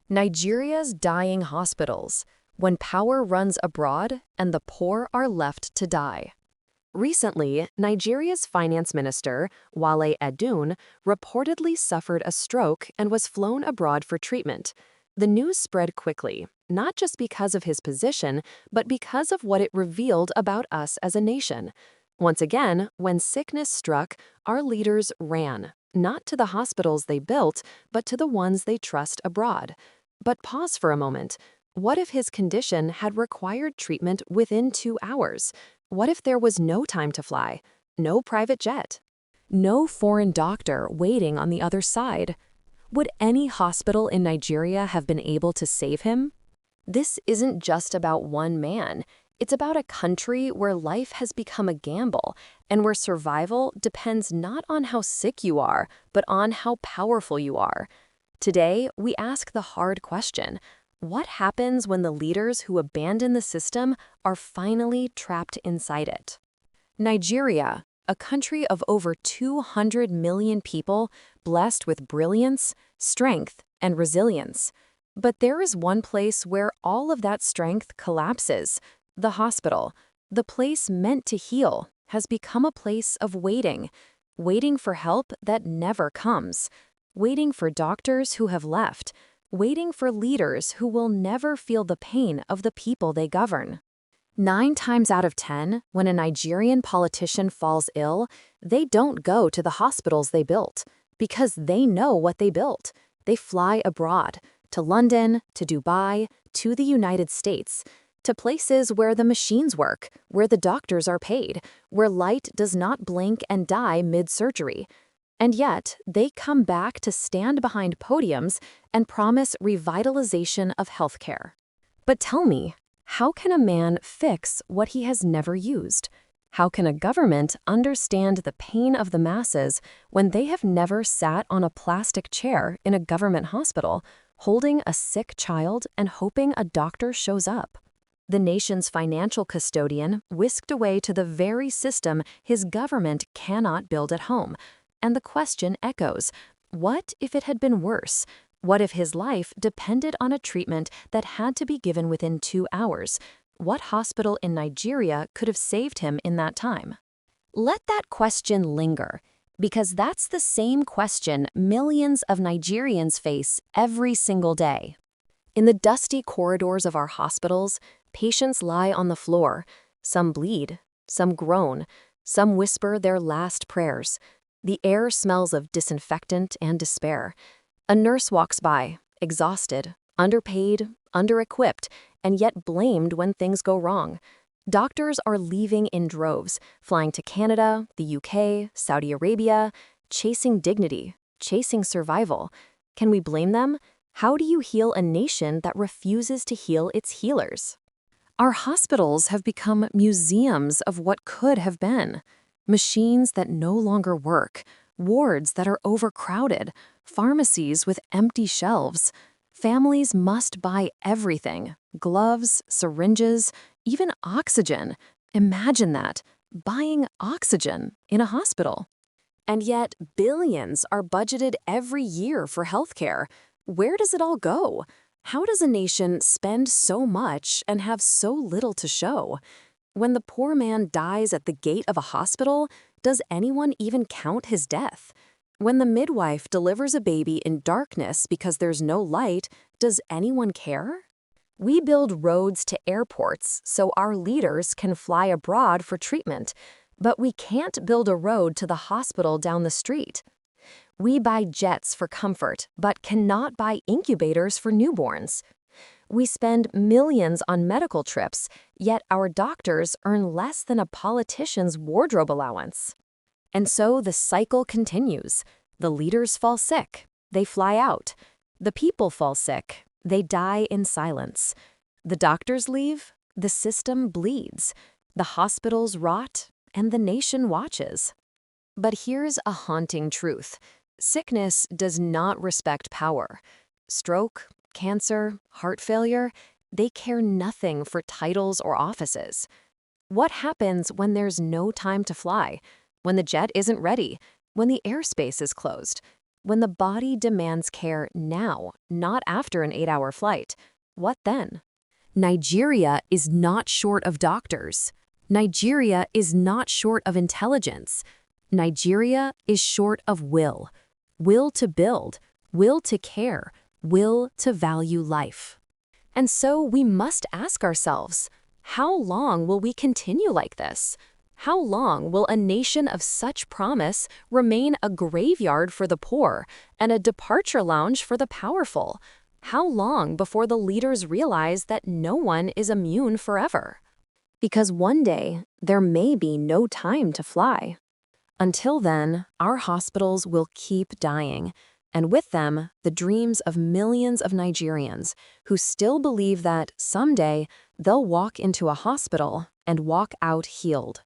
Nigeria's dying hospitals, when power runs abroad and the poor are left to die. Recently, Nigeria's finance minister, Wale Edun, reportedly suffered a stroke and was flown abroad for treatment. The news spread quickly, not just because of his position, but because of what it revealed about us as a nation. Once again, when sickness struck, our leaders ran, not to the hospitals they built, but to the ones they trust abroad. But pause for a moment. What if his condition had required treatment within 2 hours? What if there was no time to fly, no private jet, no foreign doctor waiting on the other side? Would any hospital in Nigeria have been able to save him? This isn't just about one man. It's about a country where life has become a gamble and where survival depends not on how sick you are, but on how powerful you are. Today, we ask the hard question: what happens when the leaders who abandon the system are finally trapped inside it? Nigeria, a country of over 200 million people blessed with brilliance, strength, and resilience. But there is one place where all of that strength collapses: the hospital. The place meant to heal has become a place of waiting, waiting for help that never comes, waiting for doctors who have left, waiting for leaders who will never feel the pain of the people they govern. 9 times out of 10, when a Nigerian politician falls ill, they don't go to the hospitals they built, because they know what they built. They fly abroad, to London, to Dubai, to the United States, to places where the machines work, where the doctors are paid, where light does not blink and die mid-surgery. And yet, they come back to stand behind podiums and promise revitalization of healthcare. But tell me, how can a man fix what he has never used? How can a government understand the pain of the masses when they have never sat on a plastic chair in a government hospital, holding a sick child and hoping a doctor shows up? The nation's financial custodian whisked away to the very system his government cannot build at home. And the question echoes: what if it had been worse? What if his life depended on a treatment that had to be given within 2 hours? What hospital in Nigeria could have saved him in that time? Let that question linger, because that's the same question millions of Nigerians face every single day. In the dusty corridors of our hospitals, patients lie on the floor. Some bleed, some groan, some whisper their last prayers. The air smells of disinfectant and despair. A nurse walks by, exhausted, underpaid, under-equipped, and yet blamed when things go wrong. Doctors are leaving in droves, flying to Canada, the UK, Saudi Arabia, chasing dignity, chasing survival. Can we blame them? How do you heal a nation that refuses to heal its healers? Our hospitals have become museums of what could have been. Machines that no longer work, wards that are overcrowded, pharmacies with empty shelves. Families must buy everything: gloves, syringes, even oxygen. Imagine that, buying oxygen in a hospital. And yet, billions are budgeted every year for healthcare. Where does it all go? How does a nation spend so much and have so little to show? When the poor man dies at the gate of a hospital, does anyone even count his death? When the midwife delivers a baby in darkness because there's no light, does anyone care? We build roads to airports so our leaders can fly abroad for treatment, but we can't build a road to the hospital down the street. We buy jets for comfort, but cannot buy incubators for newborns. We spend millions on medical trips, yet our doctors earn less than a politician's wardrobe allowance. And so the cycle continues. The leaders fall sick, they fly out. The people fall sick, they die in silence. The doctors leave, the system bleeds. The hospitals rot, and the nation watches. But here's a haunting truth: sickness does not respect power. Stroke, cancer, heart failure, they care nothing for titles or offices. What happens when there's no time to fly? When the jet isn't ready? When the airspace is closed? When the body demands care now, not after an 8-hour flight, what then? Nigeria is not short of doctors. Nigeria is not short of intelligence. Nigeria is short of will. Will to build, will to care, will to value life. And so we must ask ourselves, how long will we continue like this? How long will a nation of such promise remain a graveyard for the poor and a departure lounge for the powerful? How long before the leaders realize that no one is immune forever? Because one day, there may be no time to fly. Until then, our hospitals will keep dying, and with them, the dreams of millions of Nigerians who still believe that someday they'll walk into a hospital and walk out healed.